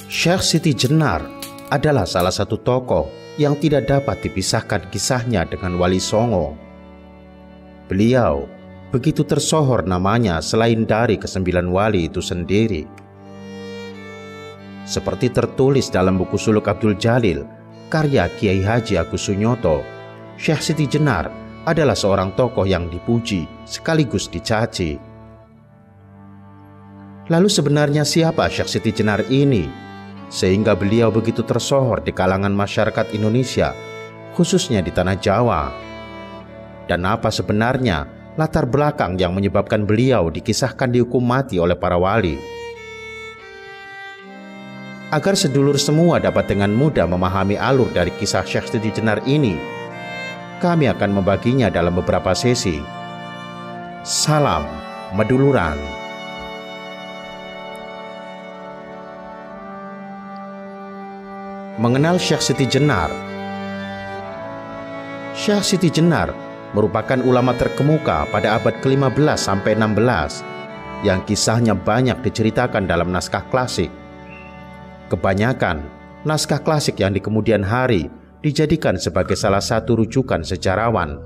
Syekh Siti Jenar adalah salah satu tokoh yang tidak dapat dipisahkan kisahnya dengan Wali Songo. Beliau begitu tersohor namanya selain dari kesembilan wali itu sendiri. Seperti tertulis dalam buku Suluk Abdul Jalil, karya Kiai Haji Agus Sunyoto, Syekh Siti Jenar adalah seorang tokoh yang dipuji sekaligus dicaci. Lalu sebenarnya siapa Syekh Siti Jenar ini, sehingga beliau begitu tersohor di kalangan masyarakat Indonesia, khususnya di tanah Jawa? Dan apa sebenarnya latar belakang yang menyebabkan beliau dikisahkan dihukum mati oleh para wali? Agar sedulur semua dapat dengan mudah memahami alur dari kisah Syekh Siti Jenar ini, kami akan membaginya dalam beberapa sesi. Salam Meduluran. Mengenal Syekh Siti Jenar. Syekh Siti Jenar merupakan ulama terkemuka pada abad ke-15 sampai 16 yang kisahnya banyak diceritakan dalam naskah klasik. Kebanyakan naskah klasik yang di kemudian hari dijadikan sebagai salah satu rujukan sejarawan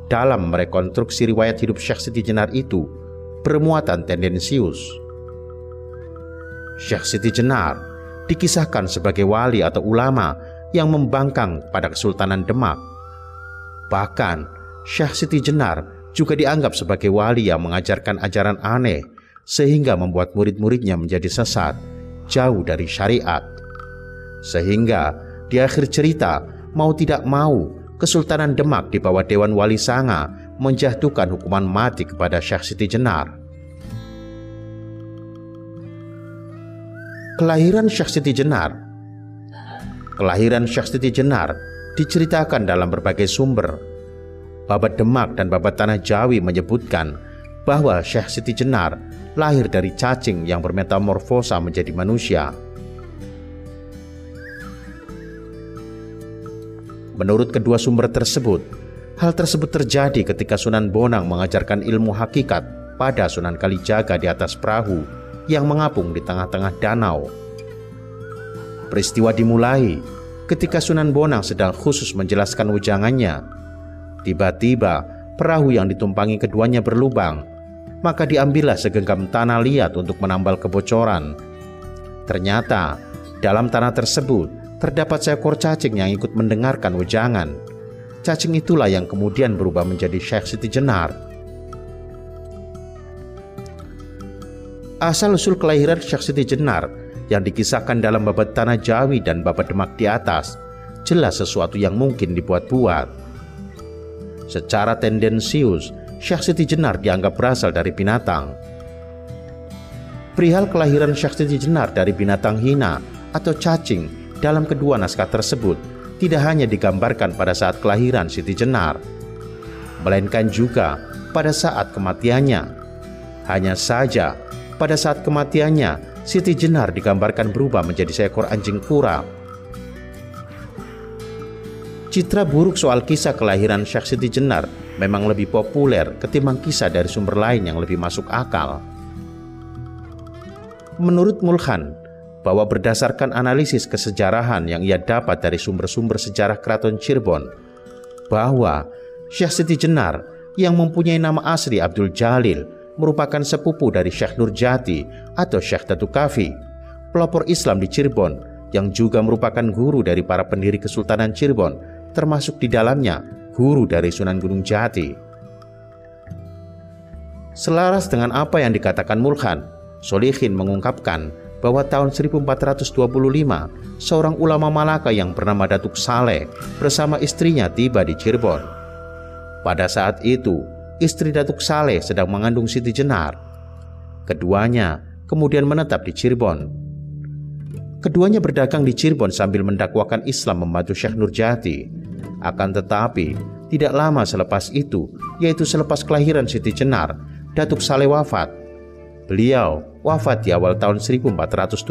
dalam merekonstruksi riwayat hidup Syekh Siti Jenar itu bermuatan tendensius. Syekh Siti Jenar dikisahkan sebagai wali atau ulama yang membangkang pada Kesultanan Demak. Bahkan Syekh Siti Jenar juga dianggap sebagai wali yang mengajarkan ajaran aneh sehingga membuat murid-muridnya menjadi sesat, jauh dari syariat. Sehingga di akhir cerita, mau tidak mau, Kesultanan Demak di bawah Dewan Wali Sanga menjatuhkan hukuman mati kepada Syekh Siti Jenar. Kelahiran Syekh Siti Jenar. Kelahiran Syekh Siti Jenar diceritakan dalam berbagai sumber. Babat Demak dan Babat Tanah Jawi menyebutkan bahwa Syekh Siti Jenar lahir dari cacing yang bermetamorfosa menjadi manusia. Menurut kedua sumber tersebut, hal tersebut terjadi ketika Sunan Bonang mengajarkan ilmu hakikat pada Sunan Kalijaga di atas perahu yang mengapung di tengah-tengah danau. Peristiwa dimulai ketika Sunan Bonang sedang khusus menjelaskan wejangannya. Tiba-tiba perahu yang ditumpangi keduanya berlubang, maka diambillah segenggam tanah liat untuk menambal kebocoran. Ternyata dalam tanah tersebut terdapat seekor cacing yang ikut mendengarkan wejangan. Cacing itulah yang kemudian berubah menjadi Syekh Siti Jenar. Asal-usul kelahiran Syekh Siti Jenar yang dikisahkan dalam Babat Tanah Jawi dan Babat Demak di atas jelas sesuatu yang mungkin dibuat-buat. Secara tendensius, Syekh Siti Jenar dianggap berasal dari binatang. Perihal kelahiran Syekh Siti Jenar dari binatang hina atau cacing dalam kedua naskah tersebut tidak hanya digambarkan pada saat kelahiran Siti Jenar, melainkan juga pada saat kematiannya. Hanya saja pada saat kematiannya, Siti Jenar digambarkan berubah menjadi seekor anjing kura. Citra buruk soal kisah kelahiran Syekh Siti Jenar memang lebih populer ketimbang kisah dari sumber lain yang lebih masuk akal. Menurut Mulkhan, bahwa berdasarkan analisis kesejarahan yang ia dapat dari sumber-sumber sejarah Keraton Cirebon, bahwa Syekh Siti Jenar yang mempunyai nama asli Abdul Jalil merupakan sepupu dari Syekh Nurjati atau Syekh Datuk Kafi, pelopor Islam di Cirebon yang juga merupakan guru dari para pendiri Kesultanan Cirebon, termasuk di dalamnya guru dari Sunan Gunung Jati. Selaras dengan apa yang dikatakan Mulkhan, Solihin mengungkapkan bahwa tahun 1425 seorang ulama Malaka yang bernama Datuk Saleh bersama istrinya tiba di Cirebon. Pada saat itu, istri Datuk Saleh sedang mengandung Siti Jenar. Keduanya kemudian menetap di Cirebon. Keduanya berdagang di Cirebon sambil mendakwakan Islam membantu Syekh Nurjati. Akan tetapi, tidak lama selepas itu, yaitu selepas kelahiran Siti Jenar, Datuk Saleh wafat. Beliau wafat di awal tahun 1426.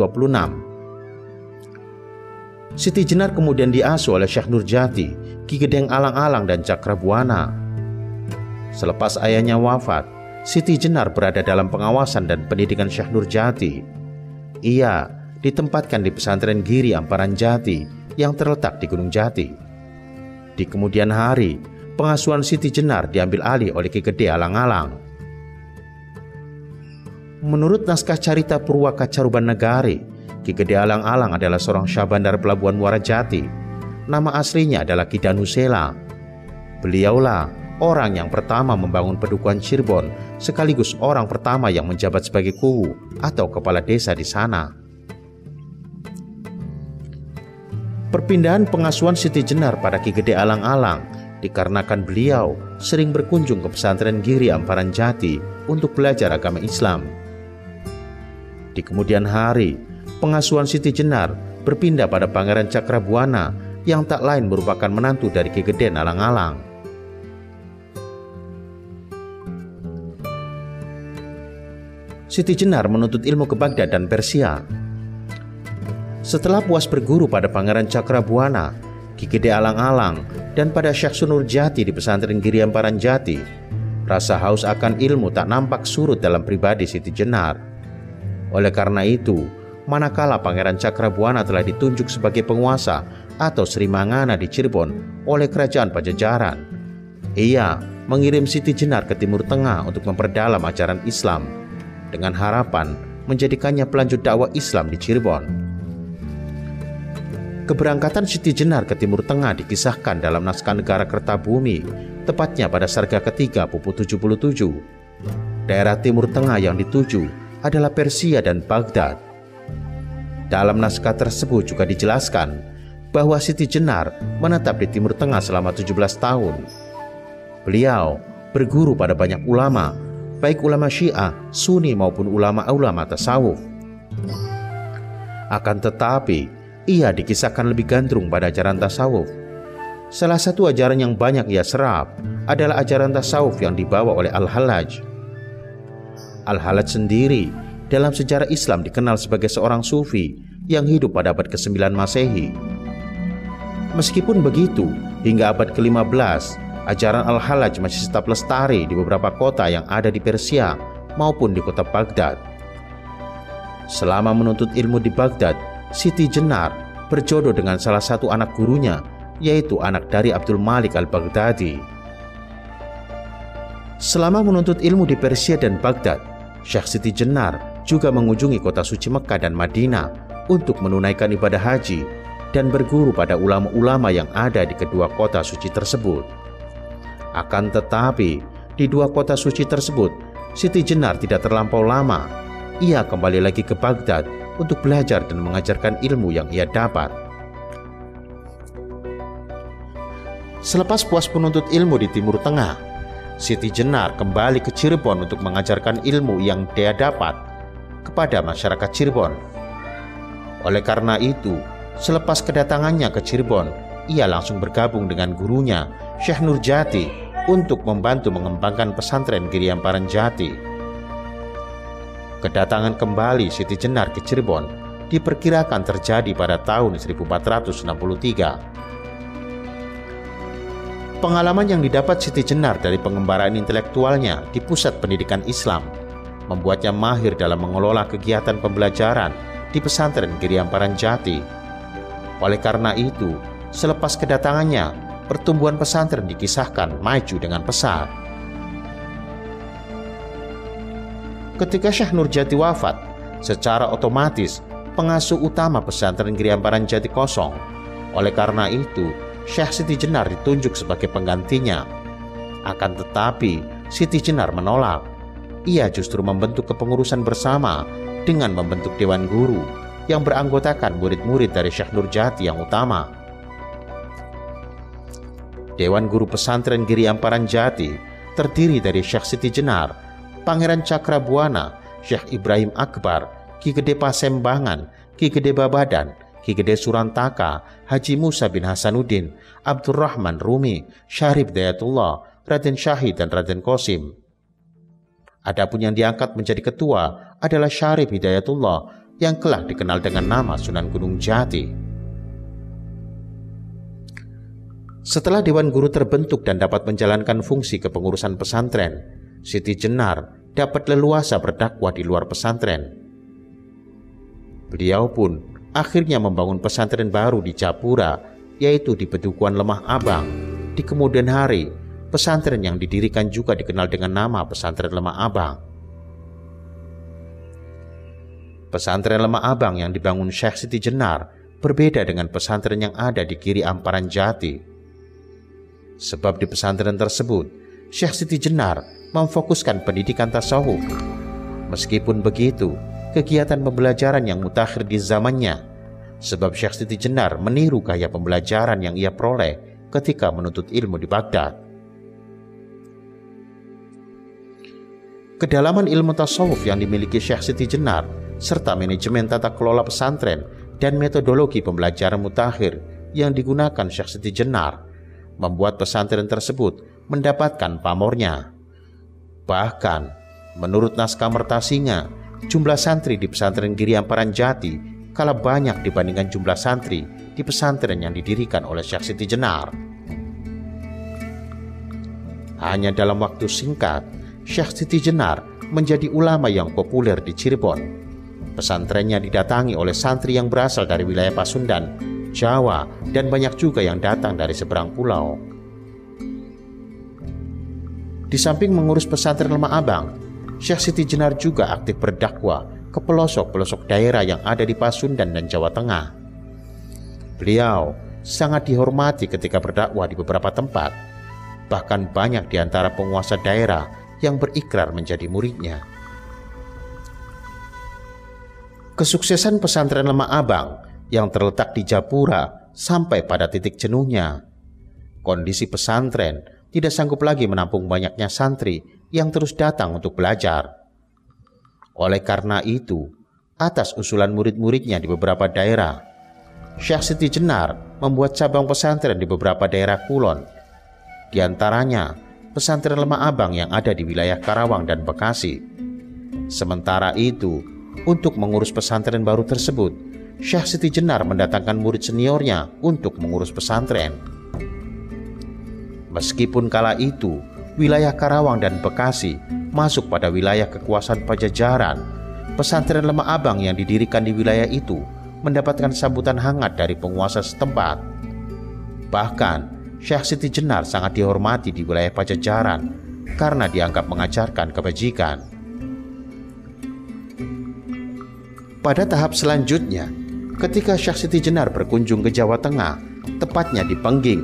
Siti Jenar kemudian diasuh oleh Syekh Nurjati, Ki Gedeng Alang-Alang dan Cakrabuana. Selepas ayahnya wafat, Siti Jenar berada dalam pengawasan dan pendidikan Syekh Nurjati. Ia ditempatkan di pesantren Giri Amparan Jati yang terletak di Gunung Jati. Di kemudian hari, pengasuhan Siti Jenar diambil alih oleh Ki Gede Alang-alang. Menurut naskah Carita Purwaka Caruban Negari, Ki Gede Alang-alang adalah seorang Syahbandar Pelabuhan Muara Jati. Nama aslinya adalah Ki Danusela. Beliaulah orang yang pertama membangun Pedukuhan Cirebon, sekaligus orang pertama yang menjabat sebagai kuwu atau kepala desa di sana. Perpindahan pengasuhan Siti Jenar pada Ki Gede Alang-alang dikarenakan beliau sering berkunjung ke pesantren Giri Amparan Jati untuk belajar agama Islam. Di kemudian hari, pengasuhan Siti Jenar berpindah pada Pangeran Cakrabuana yang tak lain merupakan menantu dari Ki Gede Alang-alang. Siti Jenar menuntut ilmu ke Baghdad dan Persia. Setelah puas berguru pada Pangeran Cakrabuana, Ki Gede Alang-alang, dan pada Syekh Sunurjati di pesantren Giri Amparan Jati, rasa haus akan ilmu tak nampak surut dalam pribadi Siti Jenar. Oleh karena itu, manakala Pangeran Cakrabuana telah ditunjuk sebagai penguasa atau Sri Mangana di Cirebon oleh Kerajaan Pajajaran, ia mengirim Siti Jenar ke Timur Tengah untuk memperdalam ajaran Islam dengan harapan menjadikannya pelanjut dakwah Islam di Cirebon. Keberangkatan Siti Jenar ke Timur Tengah dikisahkan dalam naskah Negara Kertabumi, tepatnya pada Sarga ketiga Pupu 77. Daerah Timur Tengah yang dituju adalah Persia dan Baghdad. Dalam naskah tersebut juga dijelaskan bahwa Siti Jenar menetap di Timur Tengah selama 17 tahun. Beliau berguru pada banyak ulama, baik ulama Syiah, Sunni maupun ulama-ulama tasawuf. Akan tetapi, ia dikisahkan lebih gandrung pada ajaran tasawuf. Salah satu ajaran yang banyak ia serap adalah ajaran tasawuf yang dibawa oleh Al-Hallaj. Al-Hallaj sendiri dalam sejarah Islam dikenal sebagai seorang sufi yang hidup pada abad ke-9 Masehi. Meskipun begitu, hingga abad ke-15, ajaran Al-Hallaj masih tetap lestari di beberapa kota yang ada di Persia maupun di kota Baghdad. Selama menuntut ilmu di Baghdad, Siti Jenar berjodoh dengan salah satu anak gurunya, yaitu anak dari Abdul Malik al-Baghdadi. Selama menuntut ilmu di Persia dan Baghdad, Syekh Siti Jenar juga mengunjungi kota suci Mekah dan Madinah untuk menunaikan ibadah haji dan berguru pada ulama-ulama yang ada di kedua kota suci tersebut. Akan tetapi, di dua kota suci tersebut, Siti Jenar tidak terlampau lama. Ia kembali lagi ke Baghdad untuk belajar dan mengajarkan ilmu yang ia dapat. Selepas puas menuntut ilmu di Timur Tengah, Siti Jenar kembali ke Cirebon untuk mengajarkan ilmu yang dia dapat kepada masyarakat Cirebon. Oleh karena itu, selepas kedatangannya ke Cirebon, ia langsung bergabung dengan gurunya, Syekh Nurjati, untuk membantu mengembangkan pesantren Giri Amparan Jati. Kedatangan kembali Siti Jenar ke Cirebon diperkirakan terjadi pada tahun 1463. Pengalaman yang didapat Siti Jenar dari pengembaraan intelektualnya di pusat pendidikan Islam membuatnya mahir dalam mengelola kegiatan pembelajaran di pesantren Giri Amparan Jati. Oleh karena itu, selepas kedatangannya, pertumbuhan pesantren dikisahkan maju dengan pesat. Ketika Syekh Nurjati wafat, secara otomatis pengasuh utama pesantren Giri Amparan Jati kosong. Oleh karena itu, Syekh Siti Jenar ditunjuk sebagai penggantinya. Akan tetapi, Siti Jenar menolak. Ia justru membentuk kepengurusan bersama dengan membentuk Dewan Guru yang beranggotakan murid-murid dari Syekh Nurjati yang utama. Dewan Guru Pesantren Giri Amparan Jati terdiri dari Syekh Siti Jenar, Pangeran Cakrabuana, Syekh Ibrahim Akbar, Ki Gede Pasembangan, Ki Gede Babadan, Ki Gede Surantaka, Haji Musa bin Hasanuddin, Abdurrahman Rumi, Syarif Dayatullah, Raden Syahid dan Raden Qasim. Adapun yang diangkat menjadi ketua adalah Syarif Hidayatullah yang kelak dikenal dengan nama Sunan Gunung Jati. Setelah Dewan Guru terbentuk dan dapat menjalankan fungsi kepengurusan pesantren, Siti Jenar dapat leluasa berdakwah di luar pesantren. Beliau pun akhirnya membangun pesantren baru di Japura, yaitu di Pedukuhan Lemah Abang. Di kemudian hari, pesantren yang didirikan juga dikenal dengan nama Pesantren Lemah Abang. Pesantren Lemah Abang yang dibangun Syekh Siti Jenar berbeda dengan pesantren yang ada di kiri Amparan Jati. Sebab di pesantren tersebut, Syekh Siti Jenar memfokuskan pendidikan tasawuf. Meskipun begitu, kegiatan pembelajaran yang mutakhir di zamannya, sebab Syekh Siti Jenar meniru gaya pembelajaran yang ia peroleh ketika menuntut ilmu di Baghdad. Kedalaman ilmu tasawuf yang dimiliki Syekh Siti Jenar serta manajemen tata kelola pesantren dan metodologi pembelajaran mutakhir yang digunakan Syekh Siti Jenar membuat pesantren tersebut mendapatkan pamornya. Bahkan, menurut naskah Mertasinga, jumlah santri di pesantren Giri Amparan Jati kalah banyak dibandingkan jumlah santri di pesantren yang didirikan oleh Syekh Siti Jenar. Hanya dalam waktu singkat, Syekh Siti Jenar menjadi ulama yang populer di Cirebon. Pesantrennya didatangi oleh santri yang berasal dari wilayah Pasundan, Jawa, dan banyak juga yang datang dari seberang pulau. Di samping mengurus pesantren Lemah Abang, Syekh Siti Jenar juga aktif berdakwah ke pelosok-pelosok daerah yang ada di Pasundan dan Jawa Tengah. Beliau sangat dihormati ketika berdakwah di beberapa tempat. Bahkan banyak di antara penguasa daerah yang berikrar menjadi muridnya. Kesuksesan pesantren Lemah Abang yang terletak di Japura sampai pada titik jenuhnya. Kondisi pesantren tidak sanggup lagi menampung banyaknya santri yang terus datang untuk belajar. Oleh karena itu, atas usulan murid-muridnya di beberapa daerah, Syekh Siti Jenar membuat cabang pesantren di beberapa daerah Kulon. Di antaranya, pesantren Lemah Abang yang ada di wilayah Karawang dan Bekasi. Sementara itu, untuk mengurus pesantren baru tersebut, Syekh Siti Jenar mendatangkan murid seniornya untuk mengurus pesantren. Meskipun kala itu, wilayah Karawang dan Bekasi masuk pada wilayah kekuasaan Pajajaran, pesantren Lemah Abang yang didirikan di wilayah itu mendapatkan sambutan hangat dari penguasa setempat. Bahkan, Syekh Siti Jenar sangat dihormati di wilayah Pajajaran karena dianggap mengajarkan kebajikan. Pada tahap selanjutnya, ketika Syekh Siti Jenar berkunjung ke Jawa Tengah, tepatnya di Pengging,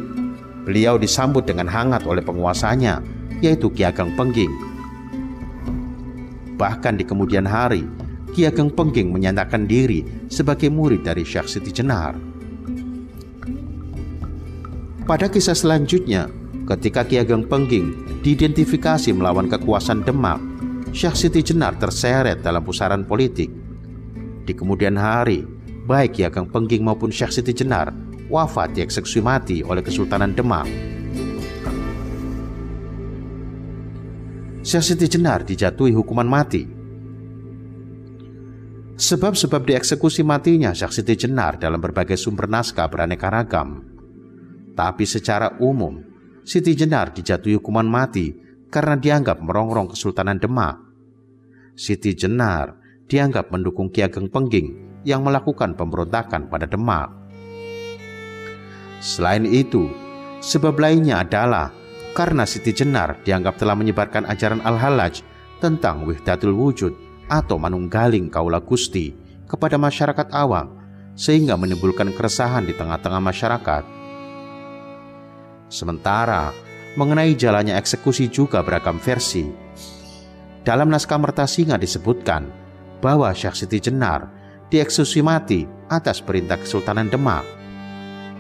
beliau disambut dengan hangat oleh penguasanya, yaitu Ki Ageng Pengging. Bahkan di kemudian hari, Ki Ageng Pengging menyatakan diri sebagai murid dari Syekh Siti Jenar. Pada kisah selanjutnya, ketika Ki Ageng Pengging diidentifikasi melawan kekuasaan Demak, Syekh Siti Jenar terseret dalam pusaran politik. Di kemudian hari, baik Ki Ageng Pengging maupun Syekh Siti Jenar wafat dieksekusi mati oleh Kesultanan Demak. Syekh Siti Jenar dijatuhi hukuman mati. Sebab-sebab dieksekusi matinya Syekh Siti Jenar dalam berbagai sumber naskah beraneka ragam. Tapi secara umum, Siti Jenar dijatuhi hukuman mati karena dianggap merongrong Kesultanan Demak. Siti Jenar dianggap mendukung Ki Ageng Pengging yang melakukan pemberontakan pada Demak. Selain itu, sebab lainnya adalah karena Siti Jenar dianggap telah menyebarkan ajaran Al-Hallaj tentang Wihdatul Wujud atau manunggaling kaula Gusti kepada masyarakat awam, sehingga menimbulkan keresahan di tengah-tengah masyarakat. Sementara, mengenai jalannya eksekusi juga beragam versi. Dalam naskah Mertasinga disebutkan bahwa Syekh Siti Jenar dieksekusi mati atas perintah Kesultanan Demak.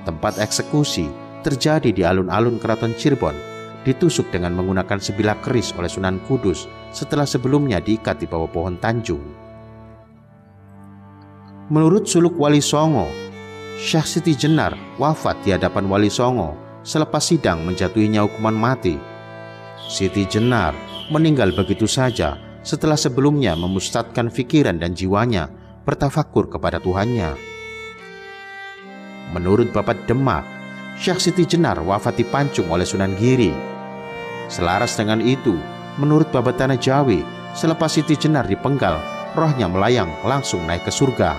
Tempat eksekusi terjadi di alun-alun Keraton Cirebon, ditusuk dengan menggunakan sebilah keris oleh Sunan Kudus setelah sebelumnya diikat di bawah pohon tanjung. Menurut suluk Wali Songo, Syekh Siti Jenar wafat di hadapan Wali Songo selepas sidang menjatuhinya hukuman mati. Siti Jenar meninggal begitu saja setelah sebelumnya memusatkan pikiran dan jiwanya bertafakur kepada Tuhannya. Menurut Babat Demak, Syekh Siti Jenar wafat dipancung oleh Sunan Giri. Selaras dengan itu, menurut Babat Tanah Jawi, selepas Siti Jenar dipenggal, rohnya melayang langsung naik ke surga.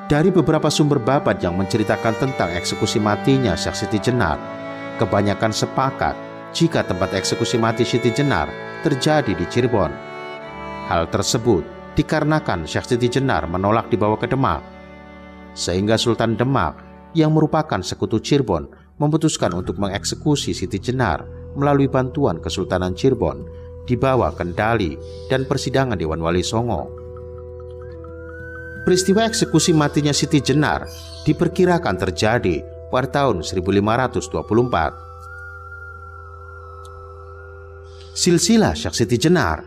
Dari beberapa sumber babat yang menceritakan tentang eksekusi matinya Syekh Siti Jenar, kebanyakan sepakat jika tempat eksekusi mati Siti Jenar terjadi di Cirebon. Hal tersebut dikarenakan Syekh Siti Jenar menolak dibawa ke Demak, sehingga Sultan Demak yang merupakan sekutu Cirebon memutuskan untuk mengeksekusi Siti Jenar melalui bantuan Kesultanan Cirebon di bawah kendali dan persidangan Dewan Wali Songo. Peristiwa eksekusi matinya Siti Jenar diperkirakan terjadi pada tahun 1524. Silsilah Syekh Siti Jenar.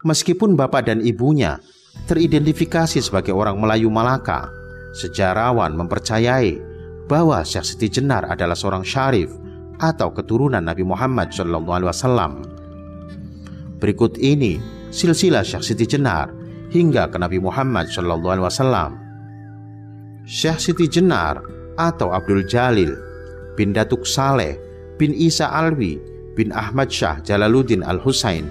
Meskipun bapak dan ibunya teridentifikasi sebagai orang Melayu Malaka, sejarawan mempercayai bahwa Syekh Siti Jenar adalah seorang syarif atau keturunan Nabi Muhammad SAW. Berikut ini silsilah Syekh Siti Jenar hingga ke Nabi Muhammad SAW. Syekh Siti Jenar atau Abdul Jalil bin Datuk Saleh bin Isa Alwi bin Ahmad Shah Jalaluddin Al-Husain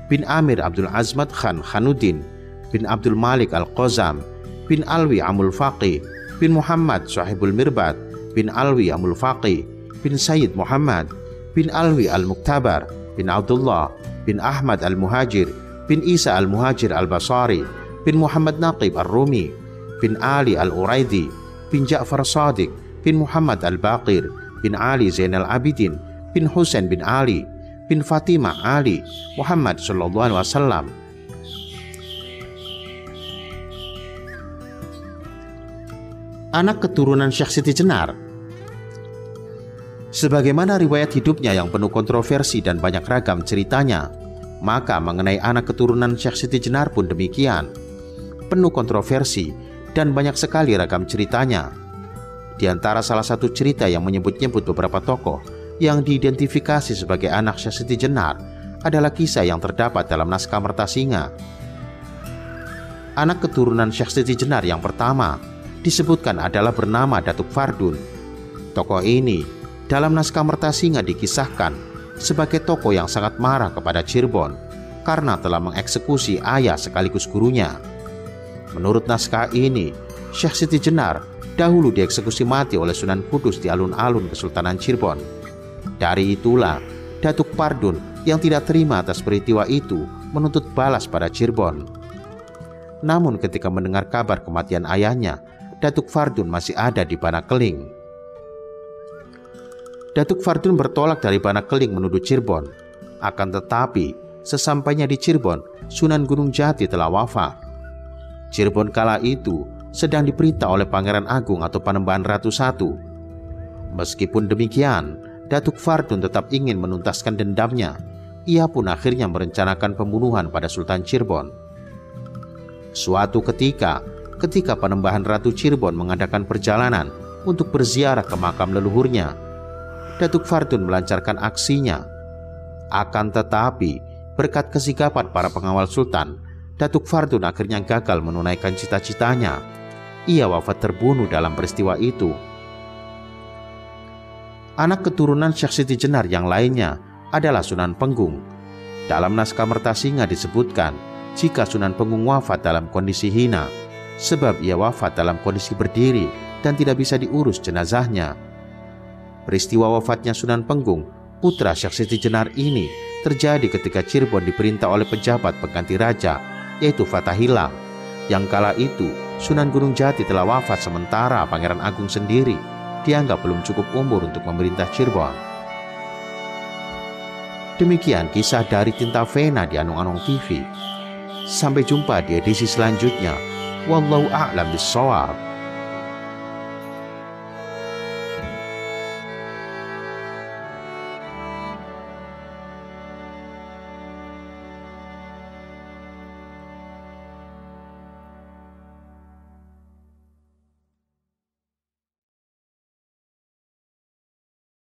bin Amir Abdul Azmat Khan Khanuddin bin Abdul Malik Al-Qazam bin Alwi Amul Faqih bin Muhammad Sahibul Mirbat bin Alwi Amul Faqih bin Sayyid Muhammad bin Alwi Al-Muktabar bin Abdullah bin Ahmad Al-Muhajir bin Isa Al-Muhajir Al-Basari bin Muhammad Naqib Ar-Rumi bin Ali Al-Uraidi bin Ja'far Sadiq bin Muhammad Al-Baqir bin Ali Zainal Abidin bin Husain bin Ali bin Fatimah Ali Muhammad SAW. Anak keturunan Syekh Siti Jenar. Sebagaimana riwayat hidupnya yang penuh kontroversi dan banyak ragam ceritanya, maka mengenai anak keturunan Syekh Siti Jenar pun demikian, penuh kontroversi dan banyak sekali ragam ceritanya. Di antara salah satu cerita yang menyebut-nyebut beberapa tokoh yang diidentifikasi sebagai anak Syekh Siti Jenar adalah kisah yang terdapat dalam naskah Mertasinga. Anak keturunan Syekh Siti Jenar yang pertama disebutkan adalah bernama Datuk Fardun. Tokoh ini dalam naskah Mertasinga dikisahkan sebagai tokoh yang sangat marah kepada Cirebon karena telah mengeksekusi ayah sekaligus gurunya. Menurut naskah ini, Syekh Siti Jenar dahulu dieksekusi mati oleh Sunan Kudus di alun-alun Kesultanan Cirebon. Dari itulah Datuk Fardun yang tidak terima atas peristiwa itu menuntut balas pada Cirebon. Namun ketika mendengar kabar kematian ayahnya, Datuk Fardun masih ada di Banakeling. Datuk Fardun bertolak dari Banakeling menuju Cirebon. Akan tetapi, sesampainya di Cirebon, Sunan Gunung Jati telah wafat. Cirebon kala itu sedang diperintah oleh Pangeran Agung atau Panembahan Ratu I. Meskipun demikian, Datuk Fardun tetap ingin menuntaskan dendamnya. Ia pun akhirnya merencanakan pembunuhan pada Sultan Cirebon. Suatu ketika Panembahan Ratu Cirebon mengadakan perjalanan untuk berziarah ke makam leluhurnya, Datuk Fardun melancarkan aksinya. Akan tetapi, berkat kesigapan para pengawal Sultan, Datuk Fardun akhirnya gagal menunaikan cita-citanya. Ia wafat terbunuh dalam peristiwa itu. Anak keturunan Syekh Siti Jenar yang lainnya adalah Sunan Penggung. Dalam naskah Mertasinga disebutkan jika Sunan Penggung wafat dalam kondisi hina, sebab ia wafat dalam kondisi berdiri dan tidak bisa diurus jenazahnya. Peristiwa wafatnya Sunan Penggung, putra Syekh Siti Jenar ini, terjadi ketika Cirebon diperintah oleh pejabat pengganti raja, yaitu Fatahillah. Yang kala itu, Sunan Gunung Jati telah wafat sementara Pangeran Agung sendiri dianggap belum cukup umur untuk memerintah Cirebon. Demikian kisah dari Tinta Vena di Anung-Anung TV. Sampai jumpa di edisi selanjutnya. Wallahu a'lam bishawab.